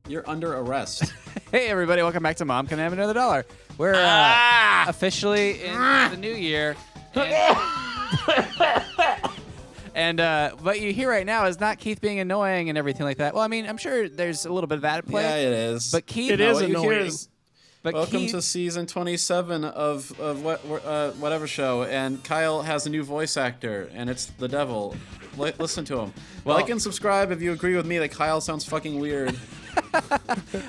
You're under arrest. Hey, everybody, welcome back to Mom Can I Have Another Dollar? We're officially in the new year. And what you hear right now is not Keith being annoying and everything like that. Well, I mean, I'm sure there's a little bit of that at play. Yeah, it is. But Keith, It is what you hear annoying. is, but welcome Keith, to season 27 of whatever show, and Kyle has a new voice actor, and it's the devil. Listen to him. Well- Like and subscribe if you agree with me that Kyle sounds fucking weird.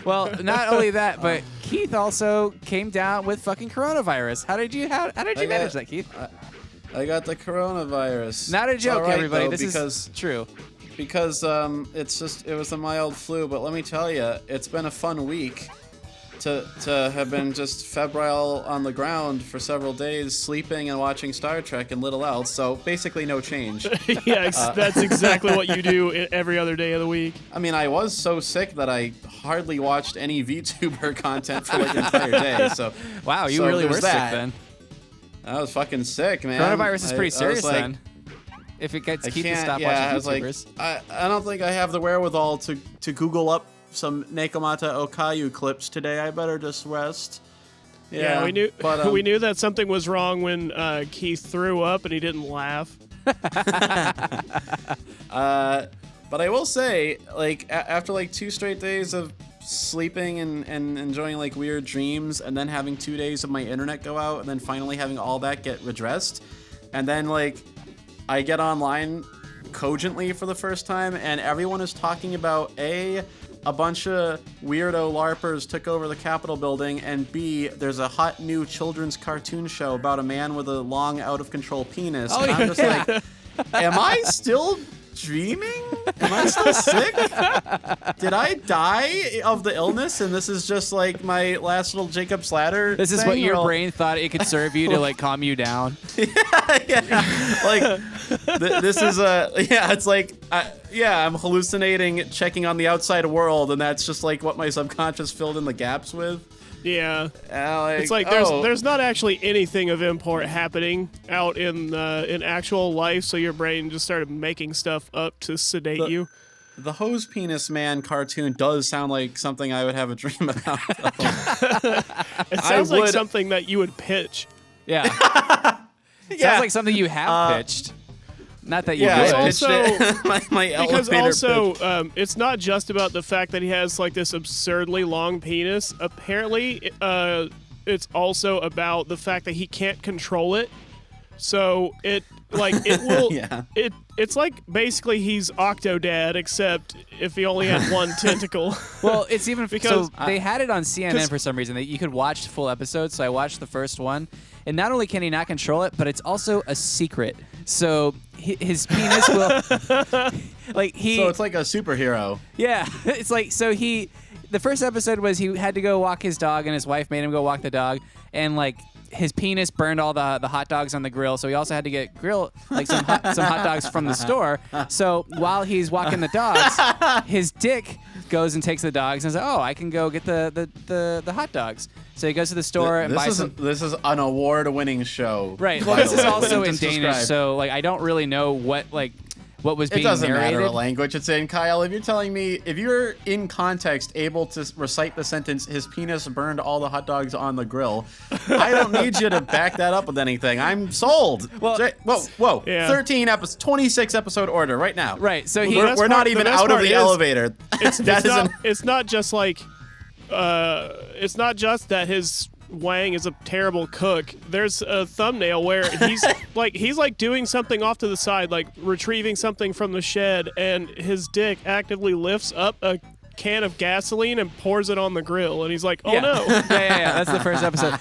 well, not only that, but Keith also came down with fucking coronavirus. How did you manage that, Keith? I got the coronavirus. Not a It's joke, all right, everybody. though, This because, is true. Because it was a mild flu, but let me tell you, it's been a fun week to have been just febrile on the ground for several days, sleeping and watching Star Trek and little else. So basically no change. Yeah, that's exactly what you do every other day of the week. I mean, I was so sick that I hardly watched any VTuber content for like an entire day. So Wow, you so really there were was sick that. then. I was fucking sick, man. Coronavirus is pretty I was serious like, then. If it gets I Keith to can't. stop Yeah, I watching was YouTubers. like, I don't think I have the wherewithal to Google up some Nekomata Okayu clips today. I better just rest. Yeah, we knew but, we knew that something was wrong when Keith threw up and he didn't laugh. But I will say, like, after like 2 straight days of sleeping and enjoying like weird dreams, and then having 2 days of my internet go out, and then finally having all that get redressed, and then like I get online cogently for the first time, and everyone is talking about a bunch of weirdo LARPers took over the Capitol building, and B, there's a hot new children's cartoon show about a man with a long, out-of-control penis. Oh, and I'm just yeah. like, am I still dreaming? Am I still sick? Did I die of the illness, and this is just like my last little Jacob's Ladder This is thing? what your Or- brain thought it could serve you to like calm you down. yeah, like this is it's like I'm hallucinating, checking on the outside world, and that's just like what my subconscious filled in the gaps with. Yeah, Like, it's like there's not actually anything of import happening out in actual life, so your brain just started making stuff up to sedate you. the hose penis man cartoon does sound like something I would have a dream about. It sounds like would- something that you would pitch. Yeah. Sounds like something you have pitched. Not that you yeah, would. I pitched Also- it. my Because elevator pitch. also, it's not just about the fact that he has like this absurdly long penis. Apparently, it's also about the fact that he can't control it. So it will. Yeah. It's like basically he's Octodad, except if he only had one tentacle. Well, it's even Because- so they had it on CNN 'cause- for some reason. You could watch full episodes, so I watched the first one. And not only can he not control it, but it's also a secret. So his penis will like he So it's like a superhero. yeah, it's like so he the first episode was he had to go walk his dog and his wife made him go walk the dog and like his penis burned all the hot dogs on the grill, so he also had to get some hot dogs from the store. So while he's walking the dogs, his dick goes and takes the dogs and says, "Oh, I can go get the hot dogs." So he goes to the store and buys some. This is an award-winning show. Right. Well, by this the is way. also in Just Danish, describe. so like I don't really know what was It being doesn't narrated. matter what language it's in, Kyle. If you're telling me, if you're in context able to recite the sentence, his penis burned all the hot dogs on the grill, I don't need you to back that up with anything. I'm sold. Well, whoa. Yeah. 13 episodes, 26 episode order right now. Right. So he. Well, We're not even out of the elevator. It's not just like it's not just that his Wang is a terrible cook. There's a thumbnail where he's like doing something off to the side, like retrieving something from the shed, and his dick actively lifts up a can of gasoline and pours it on the grill, and he's like, "Oh yeah. no!" yeah. That's the first episode.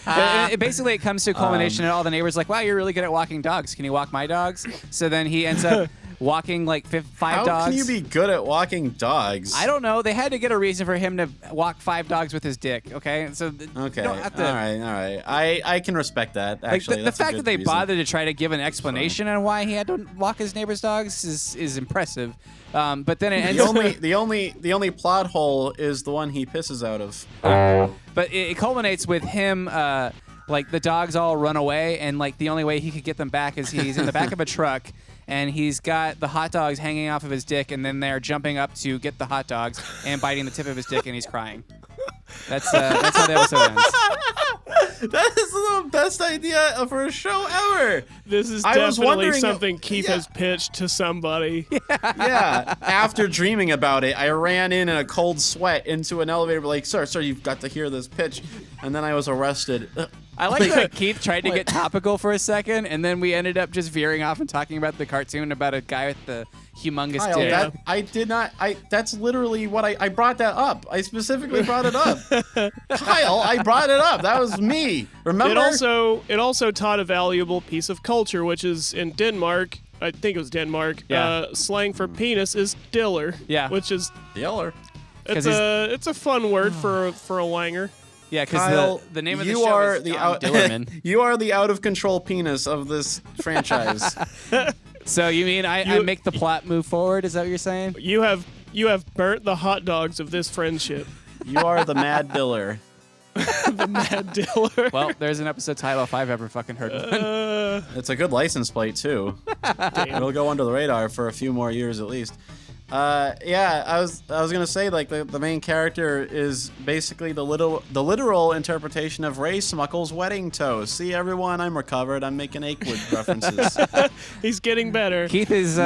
Basically, it comes to a culmination, and all the neighbors are like, "Wow, you're really good at walking dogs. Can you walk my dogs?" So then he ends up walking like five How dogs. can you be good at walking dogs? I don't know. They had to get a reason for him to walk 5 dogs with his dick. Okay, so Okay. you don't have to. All right. I can respect that. Like Actually, the that's a fact good that they reason. bothered to try to give an explanation on why he had to walk his neighbor's dogs is impressive. But then it ends. The only plot hole is the one he pisses out of. But it culminates with him like the dogs all run away, and like the only way he could get them back is he's in the back of a truck, and he's got the hot dogs hanging off of his dick, and then they're jumping up to get the hot dogs and biting the tip of his dick, and he's crying. That's how the episode ends. That is the best idea for a show ever. This is I was definitely wondering- something Keith has pitched to somebody. Yeah. After dreaming about it, I ran in a cold sweat into an elevator, like, sir, you've got to hear this pitch. And then I was arrested. I like that Keith tried to get topical for a second, and then we ended up just veering off and talking about the cartoon about a guy with the humongous Kyle, dick. that's literally what I brought that up. I specifically brought it up. Kyle, I brought it up. That was me. Remember? It also taught a valuable piece of culture, which is in Denmark. I think it was Denmark. Yeah. Slang for penis is diller. Yeah. Which is Diller. it's a fun word for a wanger. Yeah, Kyle, because the name of the you show are is the John Dillerman. You are the out of control penis of this franchise. So you mean I make the plot move forward? Is that what you're saying? You have burnt the hot dogs of this friendship. You are the mad diller. The mad diller. Well, there's an episode title if I've ever fucking heard one. It's a good license plate too. It'll go under the radar for a few more years at least. Yeah, I was gonna say, like, the main character is basically the literal interpretation of Ray Smuckle's wedding toast. See, everyone, I'm recovered. I'm making Akewood references. He's getting better. Keith is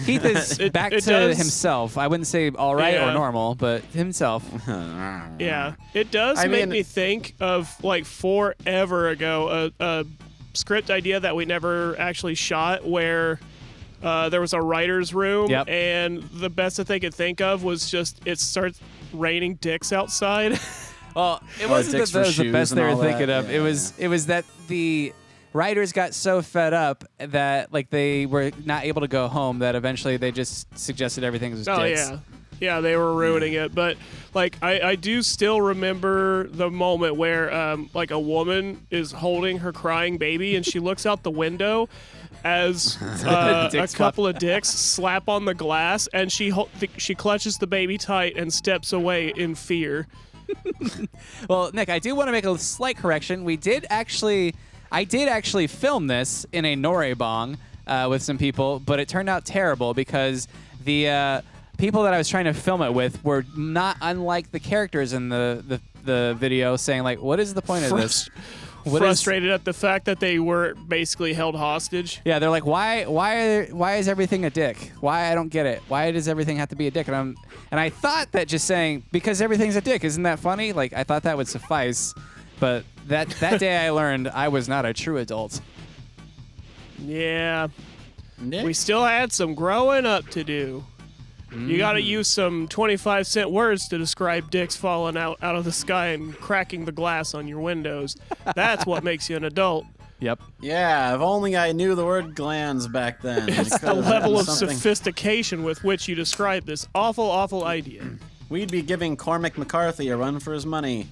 Keith is back it to does- himself. I wouldn't say all right or Yeah. normal, but himself. Yeah, it does I make mean- me think of like forever ago a script idea that we never actually shot where there was a writer's room Yep. and the best that they could think of was just it starts raining dicks outside. Well, it Or wasn't dicks that for was the shoes best and they were all that, thinking of. yeah. It was that the writers got so fed up that like they were not able to go home that eventually they just suggested everything was Oh dicks. yeah, they were ruining it. But like I do still remember the moment where like a woman is holding her crying baby and she looks out the window as a Dick couple of dicks slap on the glass and she clutches the baby tight and steps away in fear. Well, Nick, I do want to make a slight correction. I did actually film this in a norebong with some people, but it turned out terrible because the people that I was trying to film it with were not unlike the characters in the video, saying like, "What is the point of this?" Frustrated at the fact that they were basically held hostage. Yeah, they're like, why is everything a dick? Why? I don't get it. Why does everything have to be a dick? And I thought that just saying because everything's a dick, isn't that funny? Like I thought that would suffice, but that day I learned I was not a true adult. Yeah, Nick? we still had some growing up to do. You got to use some 25-cent words to describe dicks falling out of the sky and cracking the glass on your windows. That's what makes you an adult. Yep. Yeah, if only I knew the word glands back then. It's the level of sophistication with which you describe this awful, awful idea. We'd be giving Cormac McCarthy a run for his money.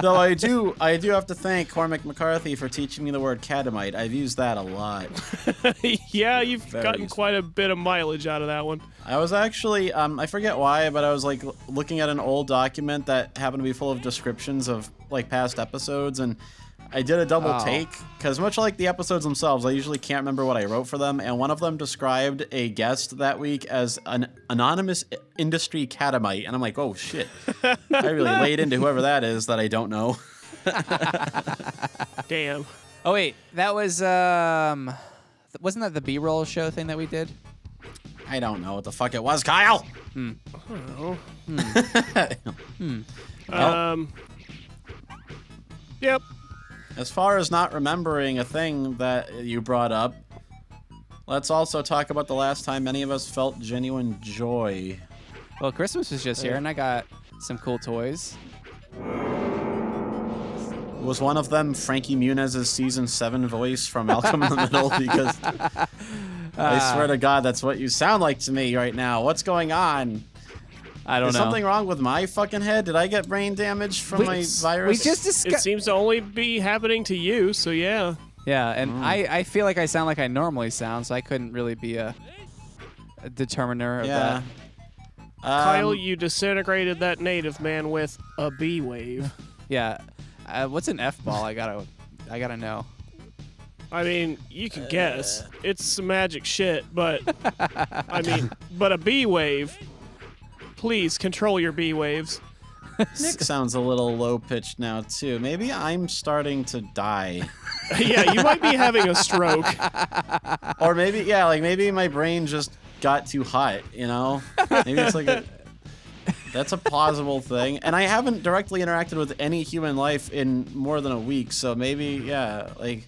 Though I do have to thank Cormac McCarthy for teaching me the word catamite. I've used that a lot. Yeah, you've Very gotten useful. quite a bit of mileage out of that one. I was actually, I forget why, but I was like looking at an old document that happened to be full of descriptions of like past episodes, and I did a double take because much like the episodes themselves, I usually can't remember what I wrote for them, and one of them described a guest that week as an anonymous industry catamite, and I'm like, oh shit, I really laid into whoever that is that I don't know. Damn. Oh wait, that was wasn't that the B-roll show thing that we did? I don't know what the fuck it was, Kyle. Yep. As far as not remembering a thing that you brought up, let's also talk about the last time many of us felt genuine joy. Well, Christmas was just here, and I got some cool toys. Was one of them Frankie Muniz's season 7 voice from Malcolm in the Middle? Because I swear to God, that's what you sound like to me right now. What's going on? I don't Is know. something wrong with my fucking head? Did I get brain damage from my virus? We just It discussed. seems to only be happening to you, so yeah. Yeah, and I feel like I sound like I normally sound, so I couldn't really be a determiner of Yeah. that. Kyle, you disintegrated that native man with a bee wave. Yeah. What's an F-ball? I gotta know. I mean, you can guess. It's some magic shit, but I mean, but a B wave. Please control your B waves. Nick sounds a little low pitched now too. Maybe I'm starting to die. Yeah, you might be having a stroke. Or maybe, yeah, like maybe my brain just got too hot, you know? Maybe it's like that's a plausible thing. And I haven't directly interacted with any human life in more than a week, so maybe, yeah, like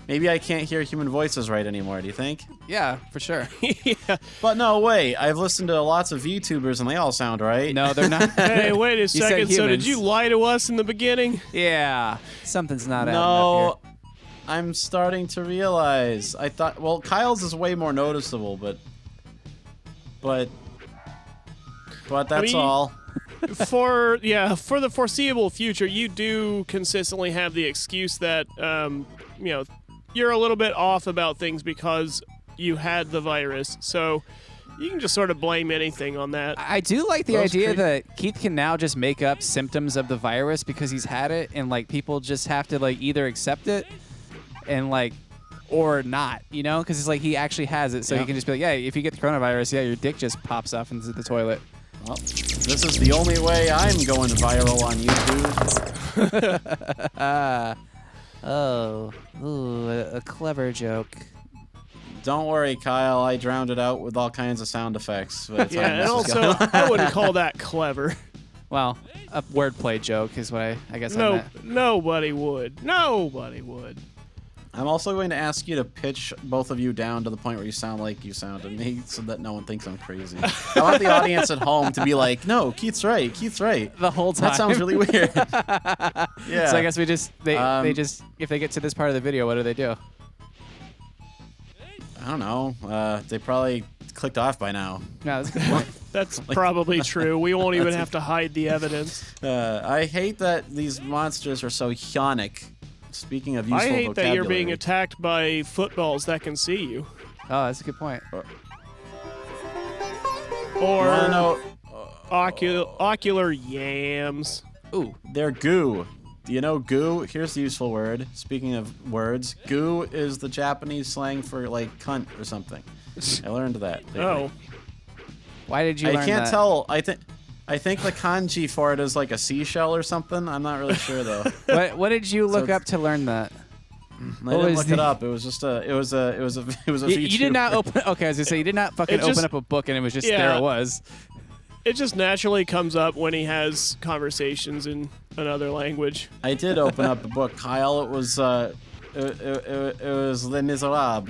maybe I can't hear human voices right anymore, do you think? Yeah, for sure. Yeah. But no way. I've listened to lots of VTubers and they all sound right. No, they're not. Hey, wait a said second. So did humans. you lie to us in the beginning? Yeah, something's not adding up No, I'm starting to realize. I thought, well, Kyle's is way more noticeable, but that's mean, all. For the foreseeable future, you do consistently have the excuse that you're a little bit off about things because you had the virus. So you can just sort of blame anything on that. I do like the Those idea creep- that Keith can now just make up symptoms of the virus because he's had it, and like people just have to like either accept it and like or not, you know, because it's like he actually has it, so he Yeah. can just be like, yeah, if you get the coronavirus, yeah, your dick just pops off into the toilet. Well, this is the only way I'm going viral on YouTube. A clever joke. Don't worry, Kyle. I drowned it out with all kinds of sound effects. By the time Yeah, and this was also, going. I wouldn't call that clever. Well, a wordplay joke is what I guess I No, meant. nobody would. Nobody would. I'm also going to ask you to pitch both of you down to the point where you sound like you sound to me so that no one thinks I'm crazy. I want the audience at home to be like, no, Keith's right. Keith's right. The whole time. That sounds really weird. Yeah. So I guess we just they just if they get to this part of the video, what do they do? I don't know. They probably clicked off by now. No, that's a good point. That's probably true. We won't even have to hide the evidence. I hate that these monsters are so yonic. Speaking of useful I hate that you're being vocabulary. attacked by footballs that can see you. Oh, that's a good point. Or Wanna know? ocular yams. Ooh, They're goo. Do you know goo? Here's the useful word. Speaking of words, goo is the Japanese slang for like cunt or something. I learned that. lately. Oh. why did you I learn can't that? tell. I think the kanji for it is like a seashell or something. I'm not really sure though. What did you look it's- up to learn that? I didn't was look the- it up. It was just a. It was a. You did not open. Okay, I was gonna say you did not fucking It just- open up a book and it was just yeah. there. It was. It just naturally comes up when he has conversations in another language. I did open up a book, Kyle. It was. It was Les Miserables.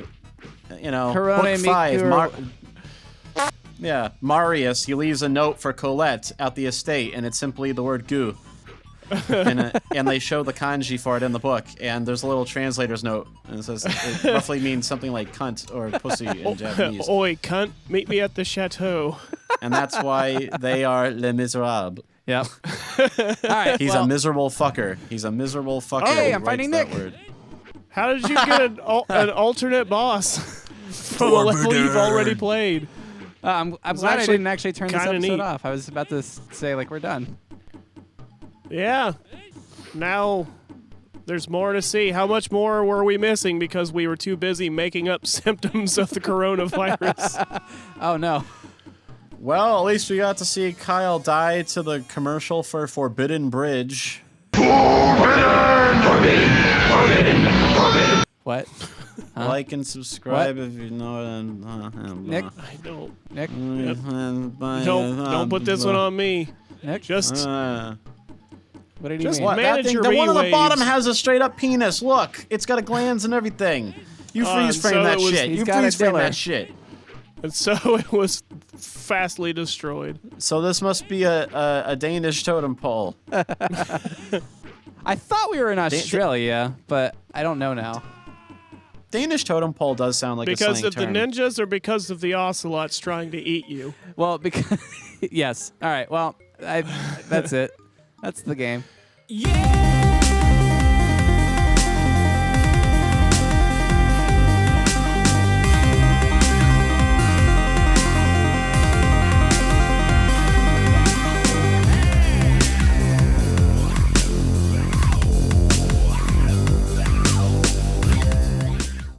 You know, Corone book 5. Mikuro- Yeah, Marius. He leaves a note for Colette at the estate, and it's simply the word "goo." and they show the kanji for it in the book, and there's a little translator's note, and it says it roughly means something like "cunt" or "pussy" in Japanese, Oi, cunt, meet me at the chateau. and that's why they are Les Miserables. Yep. All right. He's well, a miserable fucker. He's a miserable fucker. Hey, who I'm finding writes Nick. that word. How did you get an alternate boss from a level you've already played? I'm glad I actually didn't actually turn this kinda episode neat. off. I was about to say like we're done. Yeah. Now there's more to see. How much more were we missing because we were too busy making up symptoms of the coronavirus? Oh no. Well, at least we got to see Kyle die to the commercial for Forbidden Bridge. What? Huh? Like and subscribe if you know it. Nick? I don't. Nick? Don't put this one on me. Nick? Just What did he just mean? what? Manage That thing, your the one on the B-waves. bottom has a straight up penis. Look, it's got a glands and everything. You freeze frame so that it was- shit. He's You got a freeze frame Diller. that shit. and so it was fastly destroyed. So this must be a Danish totem pole. I thought we were in Australia, but I don't know now. Danish totem pole does sound like Because a slang of term. the ninjas or because of the ocelots trying to eat you? Well, because yes. All right. Well, that's it. That's the game. Yeah!